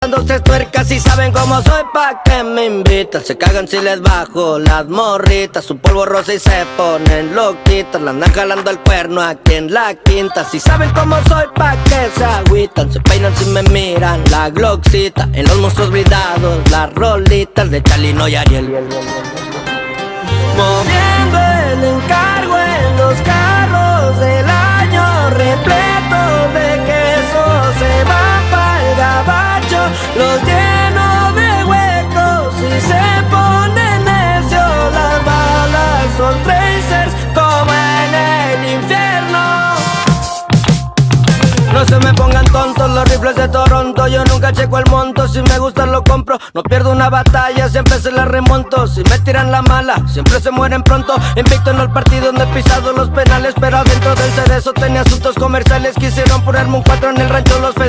Dándose tuercas y saben cómo soy pa' que me invitan. Se cagan si les bajo las morritas, su polvo rosa y se ponen loquitas. La andan jalando el cuerno aquí en la quinta. Si saben cómo soy pa' que se agüitan. Se peinan si me miran la glocksita. En los monstruos blindados, las rolitas de Chalino y Ariel. Moviendo el encargo en los carros del año, repleto de queso, se va pa'l gabacho. Los lleno de huecos y se ponen necios. Las balas son tracers como en el infierno. No se me pongan tontos los rifles de Toronto. Yo nunca checo el monto, si me gusta lo compro. No pierdo una batalla, siempre se la remonto. Si me tiran la mala, siempre se mueren pronto. Invicto en el partido donde he pisado los penales, pero adentro del cerezo tenía asuntos comerciales. Quisieron ponerme un 4 en el rancho los federales.